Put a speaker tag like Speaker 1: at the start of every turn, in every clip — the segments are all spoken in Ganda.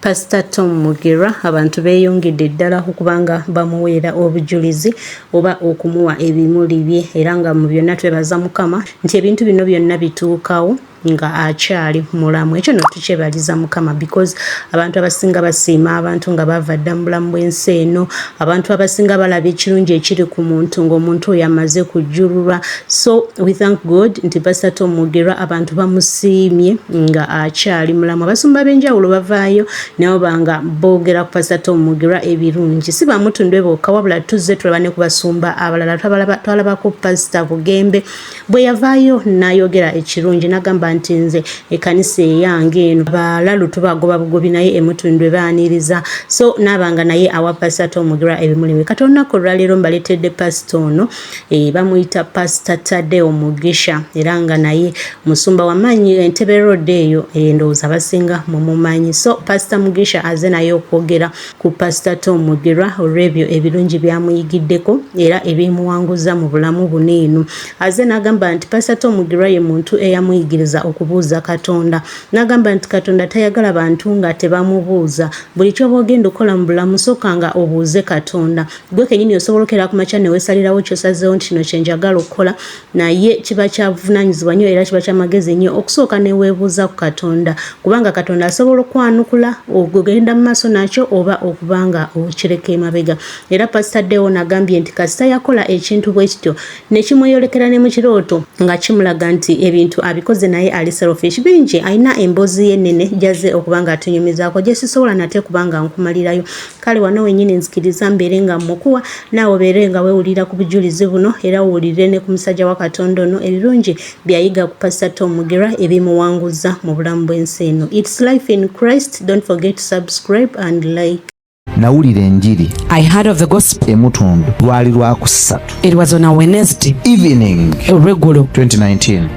Speaker 1: Pastor Tom Mugerwa abantu beeyongedde ddala okubanga bamuweera obujulizi oba okumuwa ebimuli bye era nga mu byonna twebaza Mukama nti ebintu bino byonna bituukawo nga akyali mulamu. Ekyo no tukyebaliza Mukama because abantu abasinga basiima abantu nga bava dda mu bulamu bw'ensi eno, abantu abasinga balaba ekirungi ekiri ku muntu ng'omuntu oyo amaze kujjululwa. So we thank God nti Pastor Tom Mugerwa abantu bamusiimye nga akyali mulamu. Abasumba b'enjawulo bavaayo nabo banga boogera ku Pastor Tom Mugerwa ebirungi. Si bamutundwe bokka wabula tuzze tulaba ne ku basumba abalala twalabako Pastor Bugembe bwe yavaayo n'ayogera ekirungi n'agamba nti nze ekkanisa eyange eno abalalu tubagoba bugobi naye emutundwe baaniriza. So n'abanga naye awa Pastor Tom Mugerwa ebimuli. Kati olunaku olwaleero mbaleetedde pastor ono bamuyita Pastor Tadeo Mugisha era nga naye musumba wamaanyi Entebbe Road eyo endowooza abasinga mumumanyi. So Pastor Mugisha aze naye okwogera ku Pastor Tom Mugerwa olw'ebyo ebirungi byamuyigiddeko era ebimuwanguza mu bulamu buno eno. Aze n'agamba nti Pastor Tom Mugerwa ye muntu eyamuyigiriza okubuuza Katonda. N'agamba nti Katonda tayagala bantu nga tebamubuuza. Buli ky'oba ogenda okola mu bulamu sookanga obuuze Katonda. Gwe kennyini osobola okera ku makya ne weesalirawo ky'osazeewo nti kino kye njagala okukola, naye kiba kya buvunaanyizibwa nnyo era kiba kya magezi nnyo okusooka ne weebuuza ku Katonda, kubanga Katonda asobola okwanukula ogenda mu maaso nakyo oba okubanga okireka emabega. Era Pastor Deo n'agambye nti kasita yakola ekintu bwe kityo ne kimweyolekera ne mu kirooto nga kimulaga nti ebintu abikoze naye ali selfish bingi, alina emboozi y'ennene jaze okubanga atunyumizaako gye sisobola nate kubanga nkumalirayo. Kale wano wennyini nzikiriza mbeere nga mukuwa naawe obeere nga weewulira ku bujulizi buno era owulire ne ku musajja wa Katonda ono ebirungi byayiga ku Pastor Tom Mugerwa ebimuwanguza mu bulamu bw'ensi eno. It's life in Christ. Don't forget to subscribe and like.
Speaker 2: Nawulira enjiri.
Speaker 3: I heard of the gospel.
Speaker 2: Emutundu lwali lwakusatu.
Speaker 3: It was on a Wednesday
Speaker 2: evening.
Speaker 3: Regular
Speaker 2: 2019.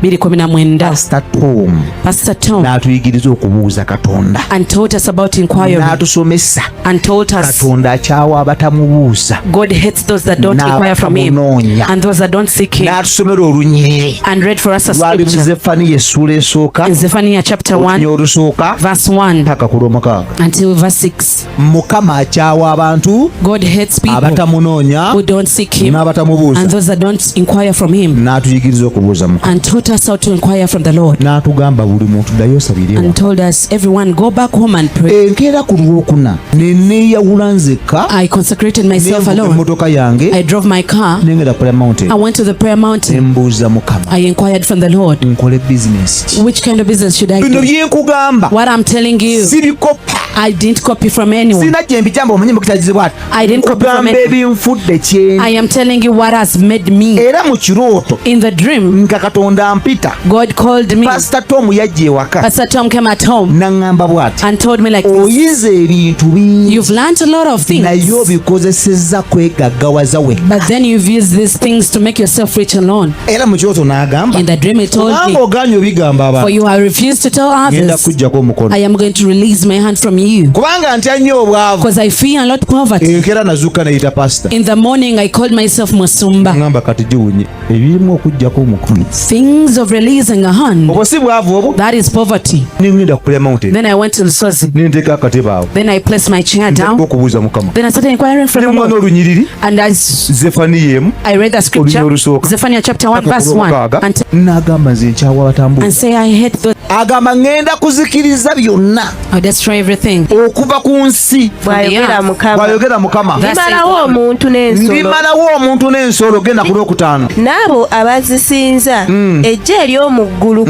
Speaker 3: Pastor Tom
Speaker 2: n'atuyigiriza okubuuza Katonda.
Speaker 3: And taught us about inquiry.
Speaker 2: N'atusomesa.
Speaker 3: And taught us
Speaker 2: Katonda akyawa abatamubuuza.
Speaker 3: God hates those that don't inquire from him and those that don't seek him.
Speaker 2: N'atusomera olunyiriri.
Speaker 3: And read for us a
Speaker 2: lwali mu
Speaker 3: scripture.
Speaker 2: Zephaniya essula esooka.
Speaker 3: In Zephaniah chapter 1
Speaker 2: olusooka
Speaker 3: verse 1
Speaker 2: paka ku lw'omukaaga.
Speaker 3: until verse 6.
Speaker 2: Mukama akyawa abantu
Speaker 3: God hates people
Speaker 2: abatamunoonya
Speaker 3: who don't seek him
Speaker 2: n'abatamubuuza.
Speaker 3: and those that don't inquire from him.
Speaker 2: N'atuyigiriza okubuuza Mukama.
Speaker 3: And taught us how to inquire from the Lord.
Speaker 2: N'atugamba buli muntu ddayo osabire.
Speaker 3: And told us everyone go back home and pray.
Speaker 2: Enkeera ku lwokuna ne neeyawula nzekka.
Speaker 3: I consecrated myself alone.
Speaker 2: Emmotoka yange.
Speaker 3: I drove my car.
Speaker 2: Nengera prayer mountain.
Speaker 3: I went to the prayer mountain.
Speaker 2: Mbuuza Mukama.
Speaker 3: I inquired from the Lord.
Speaker 2: Nkole business.
Speaker 3: Which kind of business should I
Speaker 2: Bino
Speaker 3: do?
Speaker 2: byenkugamba.
Speaker 3: What I'm telling you,
Speaker 2: Sibikopa.
Speaker 3: I didn't copy from anyone.
Speaker 2: Sina gye mbijamba omanyi mukitagizibwa ati.
Speaker 3: I didn't copy from
Speaker 2: Nkugamba
Speaker 3: anyone.
Speaker 2: ebinfudde kyendi.
Speaker 3: I am telling you what has made me.
Speaker 2: Era mu kirooto.
Speaker 3: In the dream,
Speaker 2: Nka Katonda ampita.
Speaker 3: God called me.
Speaker 2: Pastor Tom yajja ewaka.
Speaker 3: Pastor Tom came at home
Speaker 2: N'aŋŋamba bw'ati.
Speaker 3: and told me like this.
Speaker 2: Oyize ebintu bingi.
Speaker 3: You've learned a lot of things,
Speaker 2: naye obikozesezza kwegaggawaza wekka.
Speaker 3: but then you've used these things to make yourself rich alone.
Speaker 2: Era mu kirooto n'agamba.
Speaker 3: In the dream, he told
Speaker 2: Kubanga
Speaker 3: me,
Speaker 2: ogaanye obigamba abantu.
Speaker 3: for you I refuse to tell
Speaker 2: Ngenda
Speaker 3: others.
Speaker 2: kuggyako omukono.
Speaker 3: I am going to release my hand from you
Speaker 2: Kubanga ntya nnyo obwavu.
Speaker 3: because I fear a lot poverty.
Speaker 2: Enkeera nazuuka nayita pasita.
Speaker 3: In the morning, I called myself Musumba.
Speaker 2: Ngamba kati giwunye. Ebirimu okuggyako omukono.
Speaker 3: Things of releasing a hand.
Speaker 2: Obwo si bwavu obwo.
Speaker 3: That is poverty.
Speaker 2: Ningenda ku prayer mountain.
Speaker 3: Then I went to Lusozi.
Speaker 2: Ninteeka akatebe awo.
Speaker 3: Then I placed my chair down.
Speaker 2: Okubuuza Mukama.
Speaker 3: Then I started inquiring from the
Speaker 2: N'omwana
Speaker 3: Lord.
Speaker 2: olunyiriri.
Speaker 3: And
Speaker 2: Zephaniya emu.
Speaker 3: I read the scripture,
Speaker 2: Olunya olusooka.
Speaker 3: Zephaniah chapter 1 verse 1. And,
Speaker 2: n'agamba nze nkyawa abatambuuza.
Speaker 3: and say, I hate those.
Speaker 2: Agamba ngenda kuzikiriza byonna
Speaker 3: I'll destroy everything.
Speaker 2: okuva ku nsi.
Speaker 4: bw'ayogera Mukama.
Speaker 2: Bw'ayogera Mukama.
Speaker 4: Ndimalawo omuntu n'ensolo
Speaker 2: Ndimalawo omuntu n'ensolo genda ku lwokutaano.
Speaker 4: n'abo abazisinza ejje ery'omu ggulu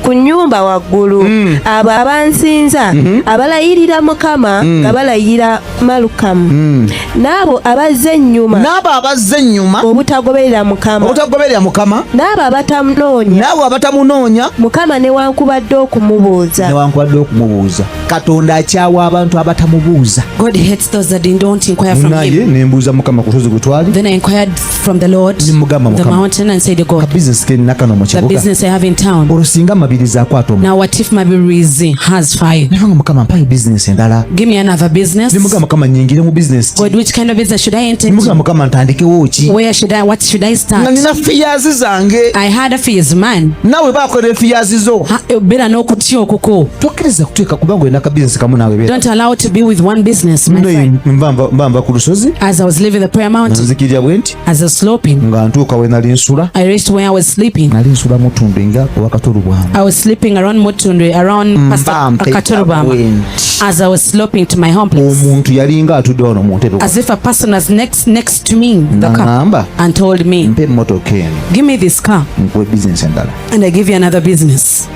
Speaker 4: ku nnyumba waggulu abo abansinza abalayirira Mukama nga balayira Malukamu n'abo abazza ennyuma
Speaker 2: N'abo abazza ennyuma
Speaker 4: obutagoberera Mukama
Speaker 2: obutagoberera Mukama.
Speaker 4: n'abo abatamunoonya
Speaker 2: N'abo abatamunoonya
Speaker 4: Mukama newankubadde okumubuuza.
Speaker 2: newankubadde okumubuuza. Katonda akyawa abantu abatamubuuza.
Speaker 3: God hates those that don't inquire from
Speaker 2: Naye
Speaker 3: him.
Speaker 2: ne mbuuza Mukama ku lusozi gwe twali.
Speaker 3: Then I inquired from the Lord,
Speaker 2: Nimugamba
Speaker 3: the
Speaker 2: Mukama.
Speaker 3: mountain, and said to God,
Speaker 2: Bizinesi ke nnina kano mu
Speaker 3: the
Speaker 2: kibuga.
Speaker 3: business I have in town.
Speaker 2: Olwo singa mabirizi akwata omu.
Speaker 3: Now what if my busy has fire?
Speaker 2: Nanga Mukama mpayo bizinesi endala.
Speaker 3: Give me another business.
Speaker 2: Nimugamba Mukama nyingire mu bizinesi ki.
Speaker 3: God, which kind of business should I enter
Speaker 2: Nimugamba
Speaker 3: into?
Speaker 2: Mukama ntandikewo ki.
Speaker 3: What should I
Speaker 2: Nga
Speaker 3: start?
Speaker 2: nina fiyazi zange.
Speaker 3: I had a fears man.
Speaker 2: Naawe baakola efiyazi zo.
Speaker 3: Better no kutyo kuko.
Speaker 2: Tokkiriza kuteeka kubanga olina akabizinesi kamu wamu nawe beera.
Speaker 3: Don't allow to be with one business, my friend.
Speaker 2: Mba ku lusozi.
Speaker 3: As I was leaving the prayer mountain,
Speaker 2: nzikirya bwe nti
Speaker 3: as I was sloping,
Speaker 2: nga ntuuka we nali nsula.
Speaker 3: I reached where I was sleeping.
Speaker 2: Nali nsula Mutundu nga Wakatolubwamu.
Speaker 3: I was sleeping around Mutundu, around Pastor Katolubwamu. As I was sloping to my home place,
Speaker 2: omuntu yalinga atudde wano mu ntebe.
Speaker 3: as if a person was next to me in the car and told me,
Speaker 2: mpe emmotoka eno.
Speaker 3: give me this car
Speaker 2: nkuwe business endala.
Speaker 3: and I give you another business.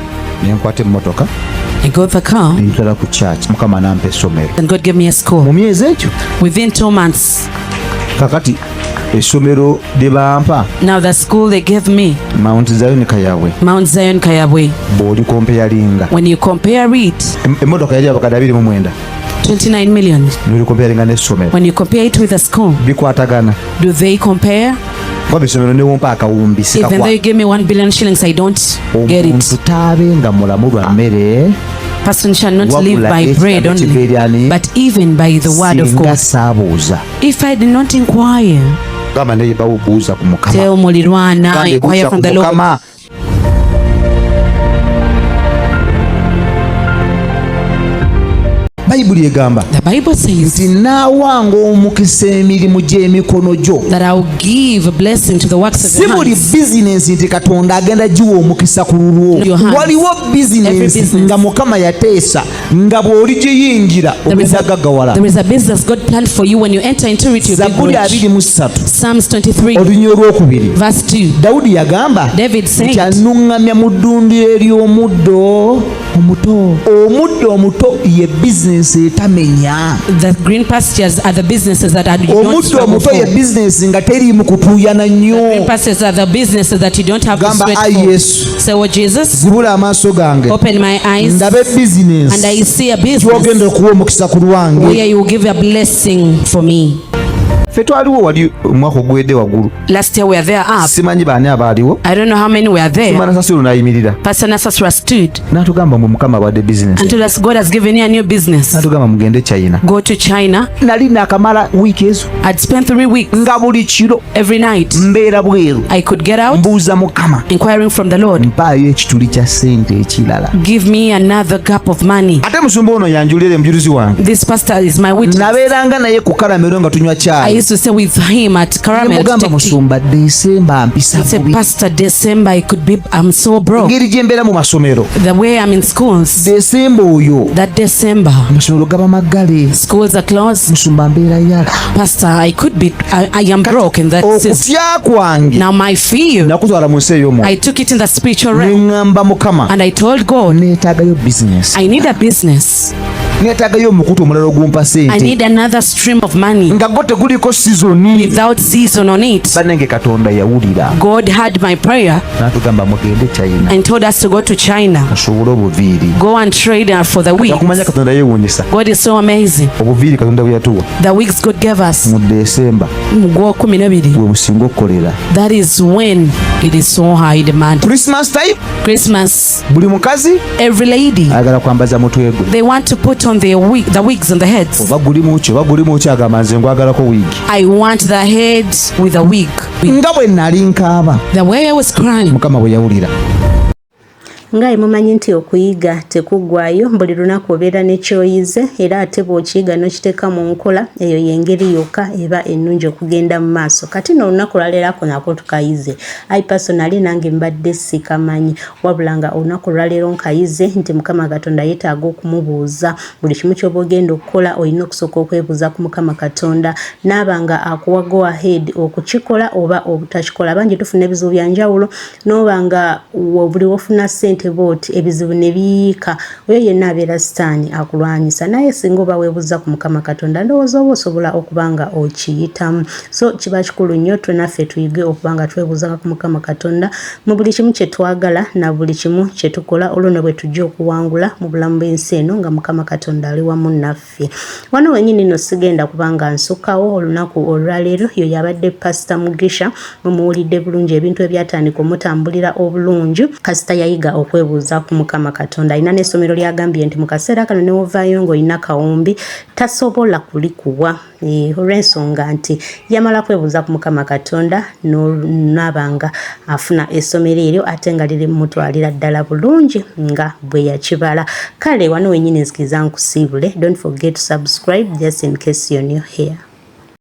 Speaker 2: Ne nkwata emmotoka.
Speaker 3: I got the car
Speaker 2: ne ntwala ku church. Mukama n'ampa essomero.
Speaker 3: and God gave me a school.
Speaker 2: mu myezi ekyo.
Speaker 3: Within 2 months.
Speaker 2: kakati essomero lye bampa.
Speaker 3: Now the school they gave me,
Speaker 2: Mount Zion Kayabwe.
Speaker 3: Mount Zion Kayabwe.
Speaker 2: Bw'oli comparinga.
Speaker 3: When you compare it,
Speaker 2: emmotoka yali abakadde 29.
Speaker 3: 29 million.
Speaker 2: N'oli comparinga n'essomero.
Speaker 3: When you compare it with a school,
Speaker 2: bikwatagana.
Speaker 3: do they compare?
Speaker 2: Kwa essomero ne wompa akawumbi sikakwa.
Speaker 3: Even though you give me 1 billion shillings, I don't get it.
Speaker 2: Omuntu taabenga mulamu lwa mmere.
Speaker 3: Person shall not live by bread only, but even by the word of God.
Speaker 2: Saabuuza.
Speaker 3: If I did not inquire,
Speaker 2: gamba naye bawubuuza ku Mukama.
Speaker 3: tell mulirwana, inquire from the Lord.
Speaker 2: Bayibuli egamba
Speaker 3: The Bible says
Speaker 2: nti naawanga omukisa emirimu gy'emikono gyo.
Speaker 3: that I will give a blessing to the works of
Speaker 2: si
Speaker 3: your
Speaker 2: buli
Speaker 3: hands.
Speaker 2: bizinensi nti Katonda agenda giwa omukisa ku lulwo.
Speaker 3: Your hands.
Speaker 2: Waliwo bizinensi
Speaker 3: business.
Speaker 2: nga Mukama yateesa nga bw'oli giyingira ogeza gaggawala.
Speaker 3: There is a business God planned for you when you enter into it. You'll be
Speaker 2: Zabuli
Speaker 3: rich.
Speaker 2: 23
Speaker 3: Psalms 23
Speaker 2: olunya olwokubiri.
Speaker 3: verse 2.
Speaker 2: Dawudi yagamba
Speaker 3: David said,
Speaker 2: nti anuŋŋamya mu ddundu ery'omuddo omuto. Omuddo omuto ye bizinensi etamenya.
Speaker 3: the green pastures are the businesses that you don't
Speaker 2: Omuddo
Speaker 3: struggle
Speaker 2: omuto ye
Speaker 3: for.
Speaker 2: bizinensi nga teriimu kutuuyana nnyo.
Speaker 3: Green pastures are the businesses that you don't have to
Speaker 2: Gamba
Speaker 3: sweat
Speaker 2: ayi
Speaker 3: for.
Speaker 2: Yesu.
Speaker 3: So, oh Jesus,
Speaker 2: Zibula amaaso gange
Speaker 3: open my eyes
Speaker 2: ndabe
Speaker 3: and I
Speaker 2: bizinensi
Speaker 3: see a business
Speaker 2: gy'ogenda okuwa omukisa ku lwange.
Speaker 3: where you will give a blessing for me.
Speaker 2: Ffe twaliwo wali omwaka oguwedde waggulu.
Speaker 3: Last year we were there up.
Speaker 2: Simanyi baani abaaliwo.
Speaker 3: I don't know how many were there.
Speaker 2: Simana Sasulu n'ayimirira.
Speaker 3: Pastor Nasasura stood
Speaker 2: N'atugamba mbu Mukama awadde bizinensi.
Speaker 3: and told us God has given you a new business.
Speaker 2: N'atugamba mugende China.
Speaker 3: Go to China.
Speaker 2: Nali naakamala wiiki ezo
Speaker 3: I'd spent 3 weeks
Speaker 2: nga buli kiro
Speaker 3: every night.
Speaker 2: mbeera bweru
Speaker 3: I could get out
Speaker 2: mbuuza Mukama
Speaker 3: inquiring from the Lord.
Speaker 2: mpaayo ekituli kya ssente ekirala.
Speaker 3: Give me another gap of money.
Speaker 2: Ate musumba ono yanjulira mujulizi wange.
Speaker 3: This pastor is my witness.
Speaker 2: Nabeeranga naye ku Karamero nga tunywa
Speaker 3: I
Speaker 2: chai.
Speaker 3: used to stay with him at Caramel to
Speaker 2: Mugamba
Speaker 3: take tea.
Speaker 2: musumba Desemba mpisa
Speaker 3: He said,
Speaker 2: bubi.
Speaker 3: Pastor, December I'm so broke.
Speaker 2: Ngeri gye mbeera mu masomero.
Speaker 3: The way I'm in schools,
Speaker 2: Desemba oyo
Speaker 3: that December
Speaker 2: amasomero gaba maggale.
Speaker 3: schools are closed.
Speaker 2: Musumba mbeera yala.
Speaker 3: Pastor, I am broke in that season.
Speaker 2: Okutya kwange
Speaker 3: Now my fear,
Speaker 2: nakutwala mu nsi ey'omwoyo.
Speaker 3: I took it in the spiritual
Speaker 2: Ne
Speaker 3: realm
Speaker 2: ŋŋamba Mukama
Speaker 3: and I told God,
Speaker 2: neetaagayo bizinensi.
Speaker 3: I need a business.
Speaker 2: Neetaagayo omukutu omulala ogumpa
Speaker 3: I
Speaker 2: ssente.
Speaker 3: need another stream of money
Speaker 2: Nga gwo teguliko sizoni.
Speaker 3: without season on it.
Speaker 2: Bannange Katonda yawulira.
Speaker 3: God heard my prayer
Speaker 2: N'atugamba mugende China.
Speaker 3: and told us to go to China.
Speaker 2: Musobole obuviiri.
Speaker 3: Go and trade for the weeks.
Speaker 2: Yakumanya Katonda yeewuunyisa.
Speaker 3: God is so amazing.
Speaker 2: Obuviiri Katonda bwe yatuwa
Speaker 3: The weeks God gave us.
Speaker 2: mu Desemba
Speaker 3: mu Olwo'kumuyigiriza
Speaker 2: bwe businga okukolera.
Speaker 3: That is when it is so high demand.
Speaker 2: Christmas time
Speaker 3: Christmas,
Speaker 2: buli mukazi
Speaker 3: every lady,
Speaker 2: ayagala kwambaza mutwe gwe.
Speaker 3: they want to put on the wigs on the heads.
Speaker 2: Oba guli mu ki agamba nze ngwagalako wiigi.
Speaker 3: I want the head with a wig.
Speaker 2: Nga bwe nali nkaaba
Speaker 3: The way I was crying,
Speaker 2: Mukama bwe yawulira.
Speaker 1: Nga mumanyi nti okuyiga tekuggwaayo, buli lunaku obeera n'ekyoyize era ate bw'okiyiga n'okiteeka mu nkola, eyo y'engeri yokka eba ennungi okugenda mu maaso. Kati n'olunaku lwaleerako nako tukayize. I personally nange mbadde sikamanyi, wabula nga olunaku lwaleero nkayize nti Mukama Katonda yeetaaga okumubuuza. Buli kimu ky'oba ogenda okukola olina okusooka okwebuuza ku Mukama Katonda n'aba nga akuwa go ahead okukikola oba obutakikola. Bangi tufuna ebizibu bya njawulo n'oba nga buli wofuna ssente boti ebizibu ne biyiika, oyo yenna abeera sitaani akulwanyisa. Naye singa oba weebuuza ku Mukama Katonda ndowooza oba osobola okuba nga okiyitamu. So kiba kikulu nnyo twennaffe tuyige okuba nga twebuuzanga ku Mukama Katonda mu buli kimu kye twagala na buli kimu kye tukola, olwo ne bwe tujja okuwangula mu bulamu bw'ensi eno nga Mukama Katonda ali wamu naffe. Wano wennyini nno sigenda kubanga nsukkawo olunaku olwaleero, yo yabadde Pastor Mugisha, mumuwulidde bulungi ebintu ebyatandika omutambulira obulungi kasita yayiga okwebuuza ku Mukama Katonda. Alina n'essomero lyagambye nti mu kaseera kano ne wovaayo ng'olina kawumbi tasobola kulikuwa olw'ensonga nti yamala kwebuuza ku Mukama Katonda n'abanga afuna essomero eryo ate nga liri mutwalira ddala bulungi nga bwe yakibala. Kale wano wennyini nzikiriza nkusiibule. Don't forget to subscribe just in case you're new here.